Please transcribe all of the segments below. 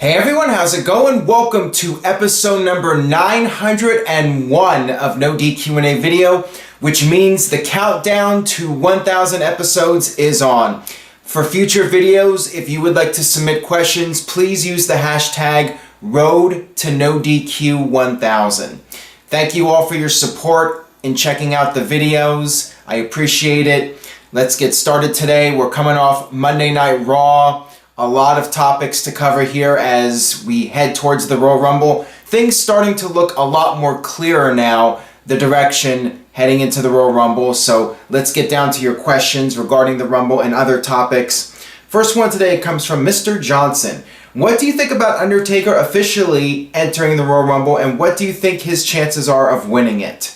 Hey everyone, how's it going? Welcome to episode number 901 of NoDQ&AV video, which means the countdown to 1,000 episodes is on. For future videos, if you would like to submit questions, please use the hashtag RoadToNoDQ1000. Thank you all for your support in checking out the videos. I appreciate it. Let's get started today. We're coming off Monday Night Raw. A lot of topics to cover here as we head towards the Royal Rumble. Things starting to look a lot more clearer now, the direction heading into the Royal Rumble. So let's get down to your questions regarding the Rumble and other topics. First one today comes from Mr. Johnson. What do you think about Undertaker officially entering the Royal Rumble, and what do you think his chances are of winning it?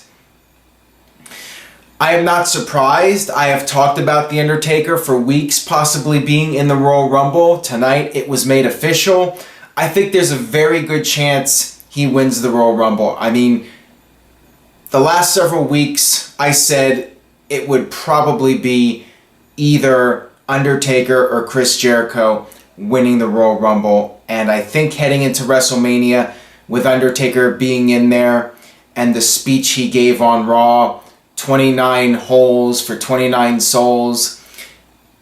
I am not surprised. I have talked about The Undertaker for weeks possibly being in the Royal Rumble. Tonight it was made official. I think there's a very good chance he wins the Royal Rumble. I mean, the last several weeks I said it would probably be either Undertaker or Chris Jericho winning the Royal Rumble. And I think heading into WrestleMania with Undertaker being in there and the speech he gave on Raw, 29 holes for 29 souls.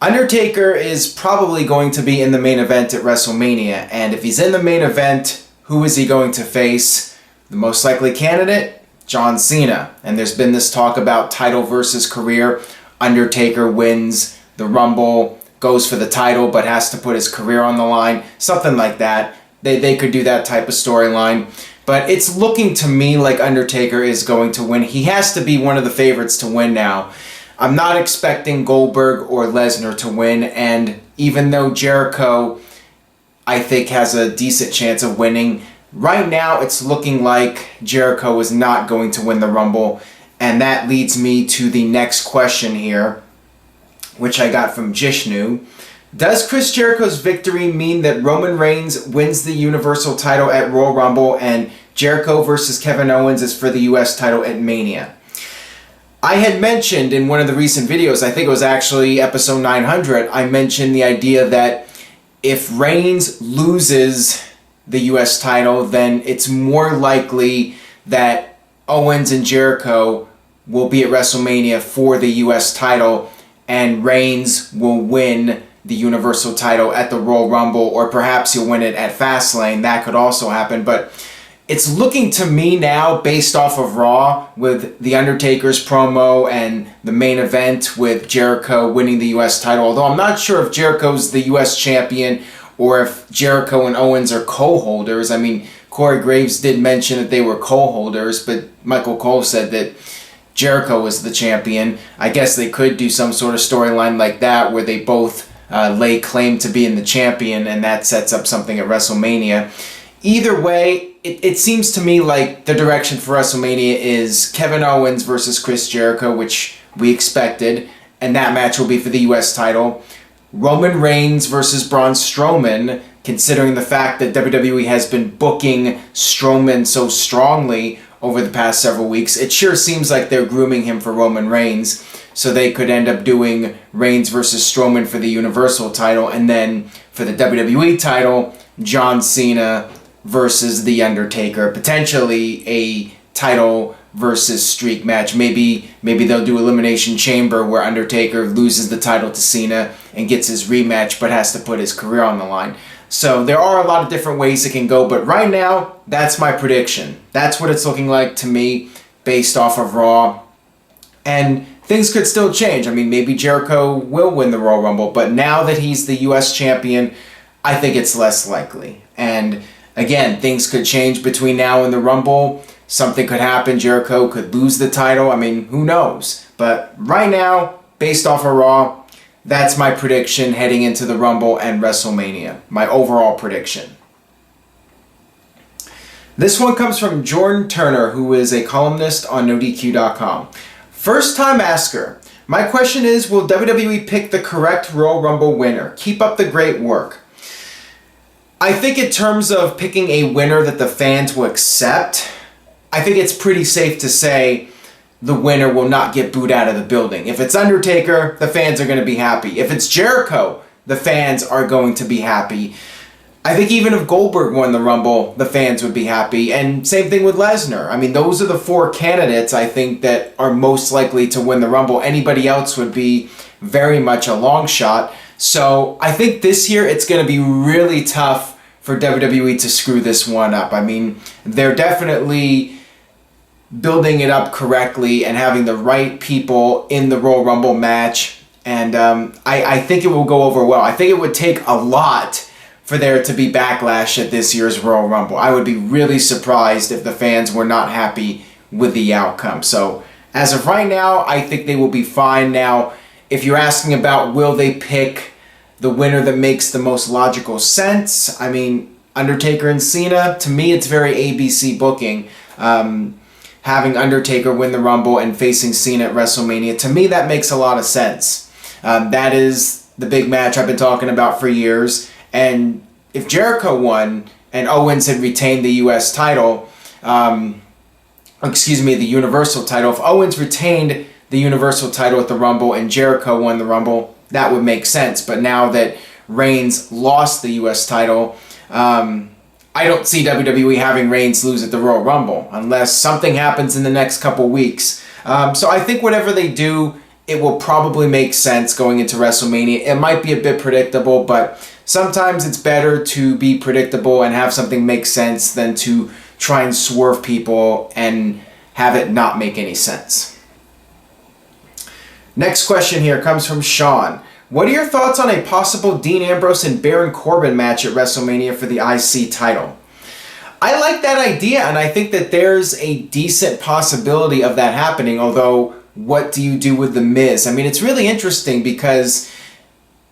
Undertaker is probably going to be in the main event at WrestleMania, and if he's in the main event, who is he going to face? The most likely candidate? John Cena. And there's been this talk about title versus career. Undertaker wins the Rumble, goes for the title, but has to put his career on the line. Something like that. They could do that type of storyline. But it's looking to me like Undertaker is going to win. He has to be one of the favorites to win now. I'm not expecting Goldberg or Lesnar to win, and even though Jericho, I think, has a decent chance of winning, right now it's looking like Jericho is not going to win the Rumble, and that leads me to the next question here, which I got from Jishnu. Does Chris Jericho's victory mean that Roman Reigns wins the Universal title at Royal Rumble and Jericho versus Kevin Owens is for the US title at Mania? I had mentioned in one of the recent videos, I think it was actually episode 900, I mentioned the idea that if Reigns loses the US title, then it's more likely that Owens and Jericho will be at WrestleMania for the US title and Reigns will win the Universal title at the Royal Rumble, or perhaps he'll win it at Fastlane. That could also happen, but it's looking to me now, based off of Raw, with The Undertaker's promo and the main event with Jericho winning the US title, although I'm not sure if Jericho's the US champion or if Jericho and Owens are co-holders. I mean, Corey Graves did mention that they were co-holders, but Michael Cole said that Jericho was the champion. I guess they could do some sort of storyline like that where they both lay claim to being the champion, and that sets up something at WrestleMania. Either way, it seems to me like the direction for WrestleMania is Kevin Owens versus Chris Jericho, which we expected, and that match will be for the US title. Roman Reigns versus Braun Strowman, considering the fact that WWE has been booking Strowman so strongly over the past several weeks, it sure seems like they're grooming him for Roman Reigns. So they could end up doing Reigns versus Strowman for the Universal title, and then for the WWE title, John Cena versus The Undertaker. Potentially a title versus streak match. Maybe they'll do Elimination Chamber where Undertaker loses the title to Cena and gets his rematch but has to put his career on the line. So there are a lot of different ways it can go, but right now, that's my prediction. That's what it's looking like to me based off of Raw. And things could still change. I mean, maybe Jericho will win the Royal Rumble, but now that he's the US champion, I think it's less likely. And again, things could change between now and the Rumble. Something could happen. Jericho could lose the title. I mean, who knows? But right now, based off of Raw, that's my prediction heading into the Rumble and WrestleMania. My overall prediction. This one comes from Jordan Turner, who is a columnist on NoDQ.com. First time asker. My question is, will WWE pick the correct Royal Rumble winner? Keep up the great work. I think in terms of picking a winner that the fans will accept, I think it's pretty safe to say the winner will not get booed out of the building. If it's Undertaker, the fans are going to be happy. If it's Jericho, the fans are going to be happy. I think even if Goldberg won the Rumble, the fans would be happy. And same thing with Lesnar. I mean, those are the 4 candidates I think that are most likely to win the Rumble. Anybody else would be very much a long shot. So I think this year it's going to be really tough for WWE to screw this one up. I mean, they're definitely building it up correctly and having the right people in the Royal Rumble match. And I think it will go over well. I think it would take a lot for there to be backlash at this year's Royal Rumble. I would be really surprised if the fans were not happy with the outcome. So as of right now, I think they will be fine. Now, if you're asking about will they pick the winner that makes the most logical sense, I mean, Undertaker and Cena, to me it's very ABC booking. Having Undertaker win the Rumble and facing Cena at WrestleMania, to me that makes a lot of sense. That is the big match I've been talking about for years. And if Jericho won and Owens had retained the U.S. title, the Universal title, if Owens retained the Universal title at the Rumble and Jericho won the Rumble, that would make sense. But now that Reigns lost the U.S. title, I don't see WWE having Reigns lose at the Royal Rumble unless something happens in the next couple weeks. So I think whatever they do, it will probably make sense going into WrestleMania. It might be a bit predictable, but sometimes it's better to be predictable and have something make sense than to try and swerve people and have it not make any sense. Next question here comes from Sean. What are your thoughts on a possible Dean Ambrose and Baron Corbin match at WrestleMania for the IC title? I like that idea, and I think that there's a decent possibility of that happening, although what do you do with The Miz? I mean, it's really interesting because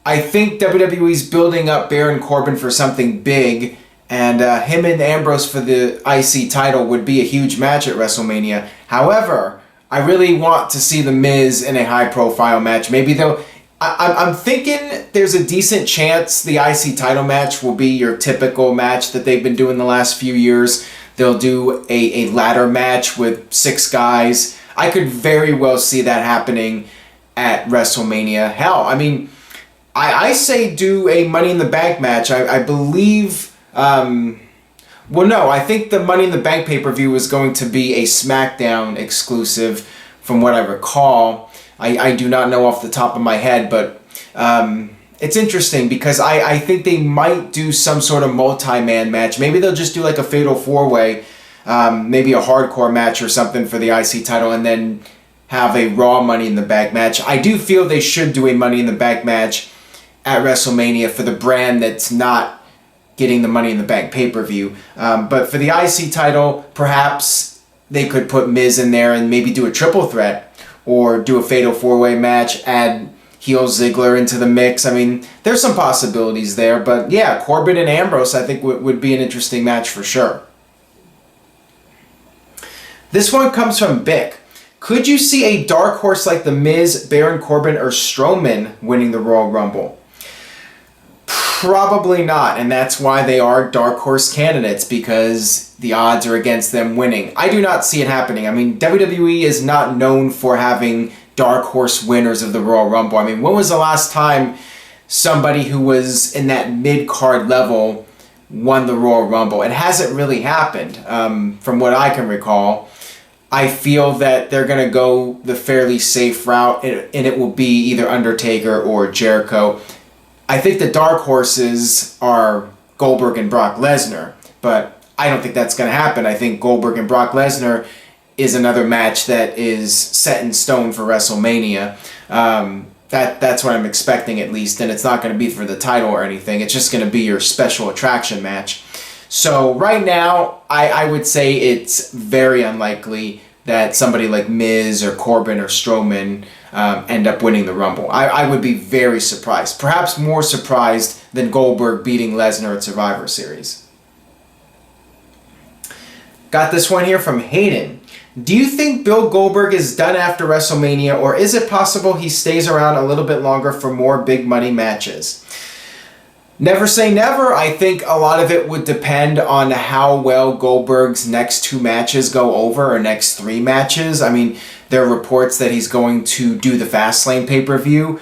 I think WWE's building up Baron Corbin for something big, and him and Ambrose for the IC title would be a huge match at WrestleMania. However, I really want to see The Miz in a high-profile match. Maybe they'll... I'm thinking there's a decent chance the IC title match will be your typical match that they've been doing the last few years. They'll do a ladder match with 6 guys. I could very well see that happening at WrestleMania. Hell, I mean, I say do a Money in the Bank match. I believe... I think the Money in the Bank pay-per-view is going to be a SmackDown exclusive from what I recall. I do not know off the top of my head, but it's interesting because I think they might do some sort of multi-man match. Maybe they'll just do like a Fatal 4-Way, maybe a hardcore match or something for the IC title, and then have a Raw Money in the Bank match. I do feel they should do a Money in the Bank match at WrestleMania for the brand that's not getting the Money in the Bank pay-per-view. But for the IC title, perhaps they could put Miz in there and maybe do a triple threat or do a Fatal 4-Way match, add heel Ziggler into the mix. I mean, there's some possibilities there. But yeah, Corbin and Ambrose I think would be an interesting match for sure. This one comes from Bick. Could you see a dark horse like The Miz, Baron Corbin, or Strowman winning the Royal Rumble? Probably not, and that's why they are dark horse candidates, because the odds are against them winning. I do not see it happening. I mean, WWE is not known for having dark horse winners of the Royal Rumble. I mean, when was the last time somebody who was in that mid-card level won the Royal Rumble? It hasn't really happened, from what I can recall. I feel that they're going to go the fairly safe route, and it will be either Undertaker or Jericho. I think the dark horses are Goldberg and Brock Lesnar, but I don't think that's going to happen. I think Goldberg and Brock Lesnar is another match that is set in stone for WrestleMania. That's what I'm expecting at least, and it's not going to be for the title or anything. It's just going to be your special attraction match. So right now, I would say it's very unlikely that somebody like Miz or Corbin or Strowman end up winning the Rumble. I would be very surprised. Perhaps more surprised than Goldberg beating Lesnar at Survivor Series. Got this one here from Hayden. Do you think Bill Goldberg is done after WrestleMania, or is it possible he stays around a little bit longer for more big money matches? Never say never. I think a lot of it would depend on how well Goldberg's next 2 matches go over, or next 3 matches. I mean, there are reports that he's going to do the Fastlane pay-per-view,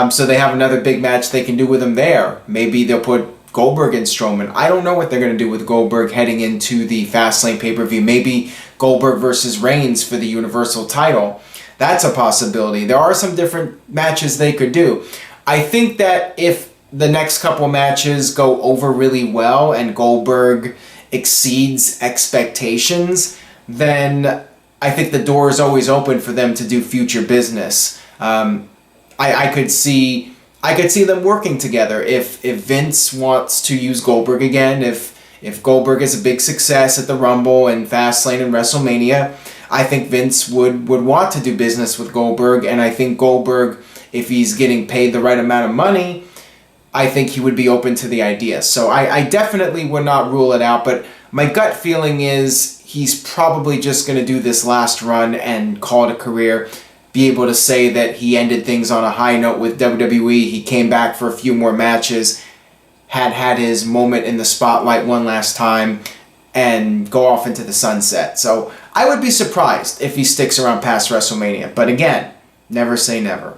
so they have another big match they can do with him there. Maybe they'll put Goldberg and Strowman. I don't know what they're going to do with Goldberg heading into the Fastlane pay-per-view. Maybe Goldberg versus Reigns for the Universal title. That's a possibility. There are some different matches they could do. I think that if the next couple matches go over really well and Goldberg exceeds expectations, then I think the door is always open for them to do future business. I could see them working together if Vince wants to use Goldberg again, if Goldberg is a big success at the Rumble and Fastlane and WrestleMania. I think Vince would want to do business with Goldberg, and I think Goldberg, if he's getting paid the right amount of money, I think he would be open to the idea. So I definitely would not rule it out, but my gut feeling is he's probably just going to do this last run and call it a career, be able to say that he ended things on a high note with WWE. He came back for a few more matches, had his moment in the spotlight one last time, and go off into the sunset. So I would be surprised if he sticks around past WrestleMania. But again, never say never.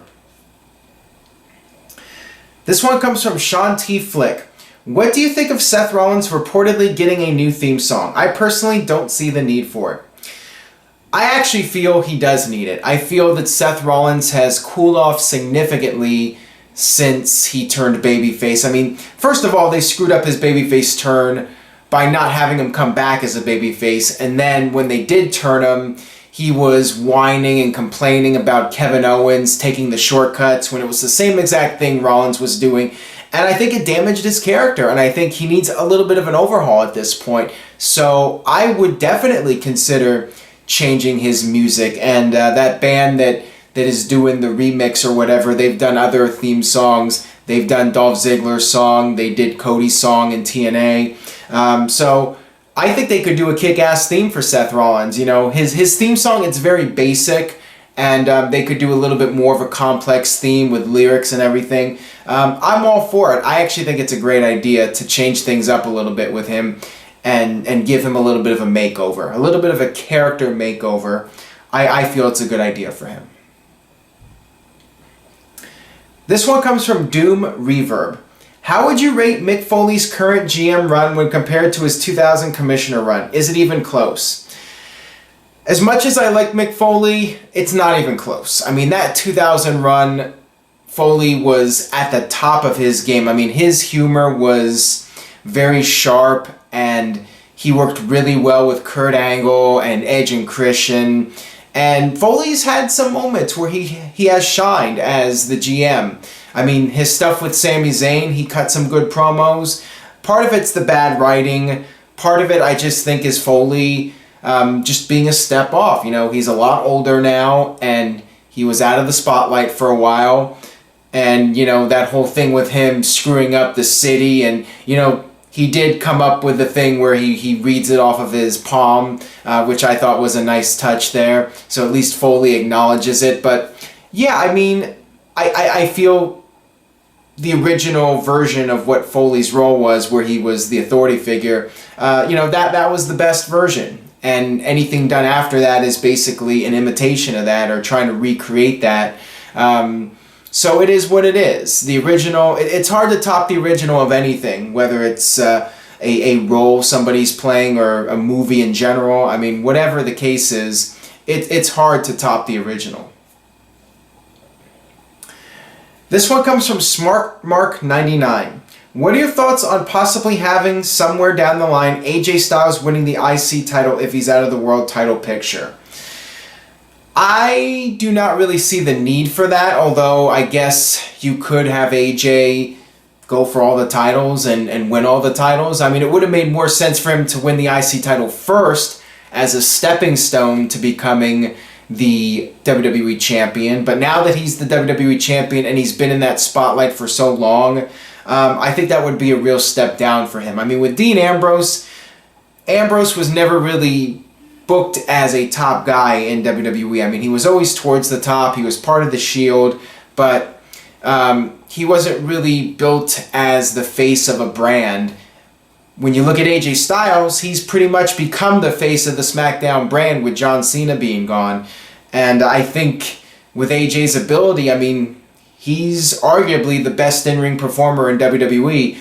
This one comes from Sean T. Flick. What do you think of Seth Rollins reportedly getting a new theme song? I personally don't see the need for it. I actually feel he does need it. I feel that Seth Rollins has cooled off significantly since he turned babyface. I mean, first of all, they screwed up his babyface turn by not having him come back as a babyface, and then when they did turn him, he was whining and complaining about Kevin Owens taking the shortcuts when it was the same exact thing Rollins was doing. And I think it damaged his character, and I think he needs a little bit of an overhaul at this point. So I would definitely consider changing his music. And that band that is doing the remix or whatever, they've done other theme songs. They've done Dolph Ziggler's song. They did Cody's song in TNA. So I think they could do a kick-ass theme for Seth Rollins. You know, his theme song, it's very basic, and they could do a little bit more of a complex theme with lyrics and everything. I'm all for it. I actually think it's a great idea to change things up a little bit with him and give him a little bit of a makeover, a little bit of a character makeover. I feel it's a good idea for him. This one comes from Doom Reverb. How would you rate Mick Foley's current GM run when compared to his 2000 commissioner run? Is it even close? As much as I like Mick Foley, it's not even close. I mean, that 2000 run, Foley was at the top of his game. I mean, his humor was very sharp, and he worked really well with Kurt Angle and Edge and Christian. And Foley's had some moments where he has shined as the GM. I mean, his stuff with Sami Zayn, he cut some good promos. Part of it's the bad writing. Part of it, I just think, is Foley just being a step off. You know, he's a lot older now, and he was out of the spotlight for a while. And, you know, that whole thing with him screwing up the city, and, you know, he did come up with the thing where he reads it off of his palm, which I thought was a nice touch there. So at least Foley acknowledges it. But, yeah, I mean, I feel the original version of what Foley's role was, where he was the authority figure, you know, that was the best version. And anything done after that is basically an imitation of that, or trying to recreate that. So it is what it is. The original, it's hard to top the original of anything, whether it's a role somebody's playing or a movie in general. I mean, whatever the case is, it's hard to top the original. This one comes from SmartMark99. What are your thoughts on possibly having somewhere down the line AJ Styles winning the IC title if he's out of the world title picture? I do not really see the need for that, although I guess you could have AJ go for all the titles and win all the titles. I mean, it would have made more sense for him to win the IC title first as a stepping stone to becoming the WWE champion. But now that he's the WWE champion and he's been in that spotlight for so long, I think that would be a real step down for him. I mean, with Dean Ambrose was never really booked as a top guy in WWE. I mean, he was always towards the top. He was part of the Shield, but he wasn't really built as the face of a brand. When you look at AJ Styles, he's pretty much become the face of the SmackDown brand with John Cena being gone. And I think with AJ's ability, I mean, he's arguably the best in-ring performer in WWE.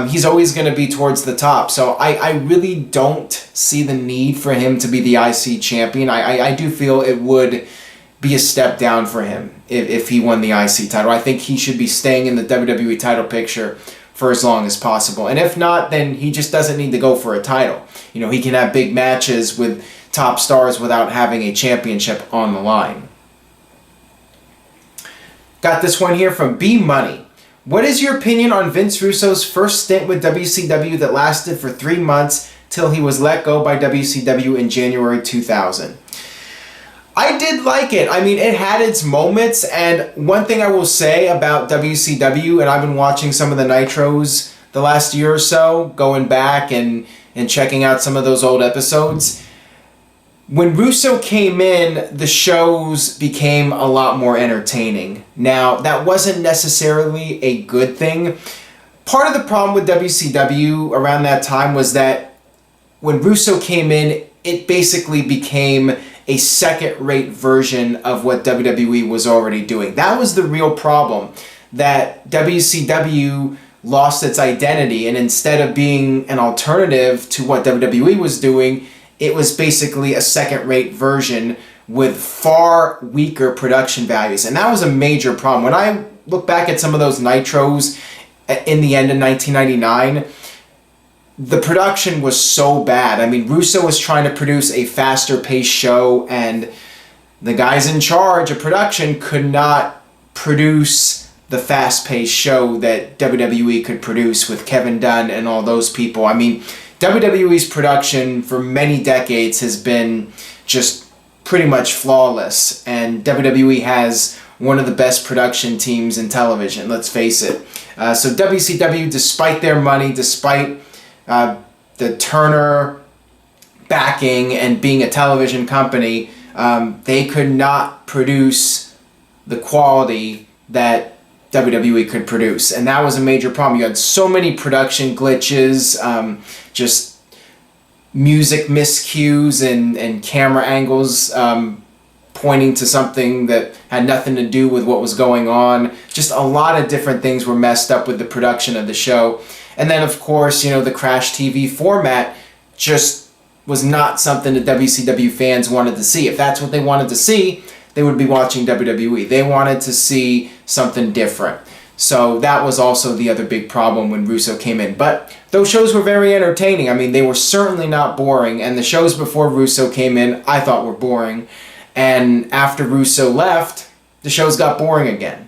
he's always going to be towards the top. So I really don't see the need for him to be the IC champion. I do feel it would be a step down for him if he won the IC title. I think he should be staying in the WWE title picture for as long as possible. And if not, then he just doesn't need to go for a title. You know, he can have big matches with top stars without having a championship on the line. Got this one here from B Money. What is your opinion on Vince Russo's first stint with WCW that lasted for 3 months till he was let go by WCW in January 2000? I did like it. I mean, it had its moments, and one thing I will say about WCW, and I've been watching some of the Nitros the last year or so, going back and checking out some of those old episodes. When Russo came in, the shows became a lot more entertaining. Now, that wasn't necessarily a good thing. Part of the problem with WCW around that time was that when Russo came in, it basically became a second-rate version of what WWE was already doing. That was the real problem, that WCW lost its identity, and instead of being an alternative to what WWE was doing, it was basically a second-rate version with far weaker production values. And that was a major problem. When I look back at some of those Nitros in the end of 1999, the production was so bad. I mean, Russo was trying to produce a faster-paced show, and the guys in charge of production could not produce the fast-paced show that WWE could produce with Kevin Dunn and all those people. I mean, WWE's production for many decades has been just pretty much flawless, and WWE has one of the best production teams in television, let's face it. So WCW, despite their money, despite the Turner backing and being a television company, they could not produce the quality that WWE could produce. And that was a major problem. You had so many production glitches, just music miscues and camera angles pointing to something that had nothing to do with what was going on. Just a lot of different things were messed up with the production of the show. And then, of course, you know, the Crash TV format just was not something that WCW fans wanted to see. If that's what they wanted to see, they would be watching WWE. They wanted to see something different. So that was also the other big problem when Russo came in. But those shows were very entertaining. I mean, they were certainly not boring. And the shows before Russo came in, I thought were boring. And after Russo left, the shows got boring again.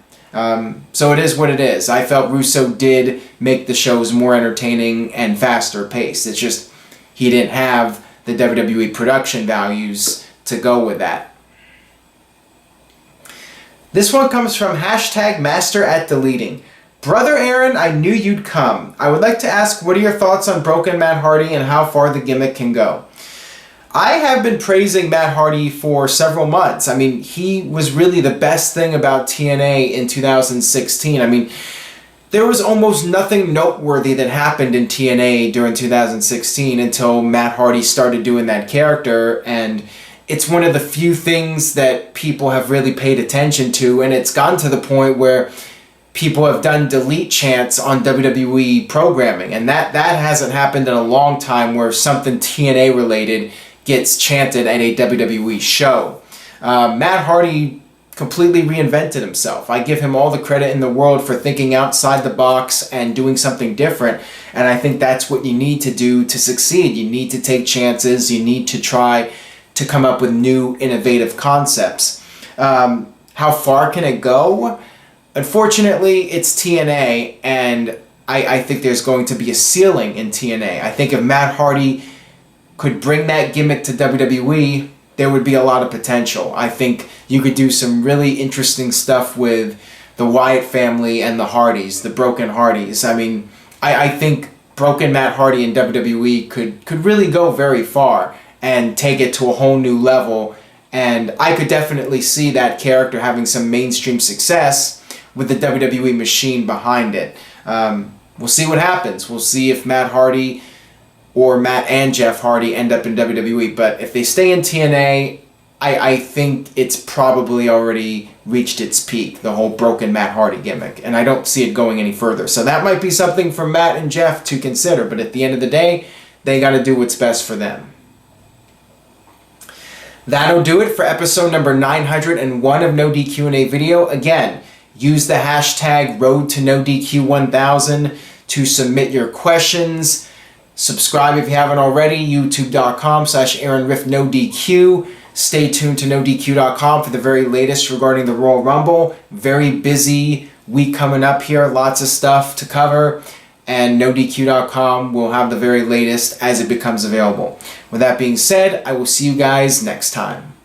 So it is what it is. I felt Russo did make the shows more entertaining and faster paced. It's just he didn't have the WWE production values to go with that. This one comes from #Master@Deleting. Brother Aaron, I knew you'd come. I would like to ask, what are your thoughts on Broken Matt Hardy and how far the gimmick can go? I have been praising Matt Hardy for several months. I mean, he was really the best thing about TNA in 2016. I mean, there was almost nothing noteworthy that happened in TNA during 2016 until Matt Hardy started doing that character, and it's one of the few things that people have really paid attention to, and it's gotten to the point where people have done delete chants on WWE programming, and that hasn't happened in a long time where something TNA related gets chanted at a WWE show. Matt Hardy completely reinvented himself. I give him all the credit in the world for thinking outside the box and doing something different, and I think that's what you need to do to succeed. You need to take chances. You need to try to come up with new, innovative concepts. How far can it go? Unfortunately, it's TNA, and I think there's going to be a ceiling in TNA. I think if Matt Hardy could bring that gimmick to WWE, there would be a lot of potential. I think you could do some really interesting stuff with the Wyatt family and the Hardys, the Broken Hardys. I mean, I think Broken Matt Hardy in WWE could really go very far and take it to a whole new level, and I could definitely see that character having some mainstream success with the WWE machine behind it. We'll see what happens. We'll see if Matt Hardy or Matt and Jeff Hardy end up in WWE. But if they stay in TNA, I think it's probably already reached its peak, the whole broken Matt Hardy gimmick, and I don't see it going any further. So that might be something for Matt and Jeff to consider, but at the end of the day, they got to do what's best for them. That'll do it for episode number 901 of No DQ&A Video. Again, use the hashtag RoadToNoDQ1000 to submit your questions. Subscribe if you haven't already, youtube.com/AaronRiffNoDQ. Stay tuned to NoDQ.com for the very latest regarding the Royal Rumble. Very busy week coming up here, lots of stuff to cover. And NoDQ.com will have the very latest as it becomes available. With that being said, I will see you guys next time.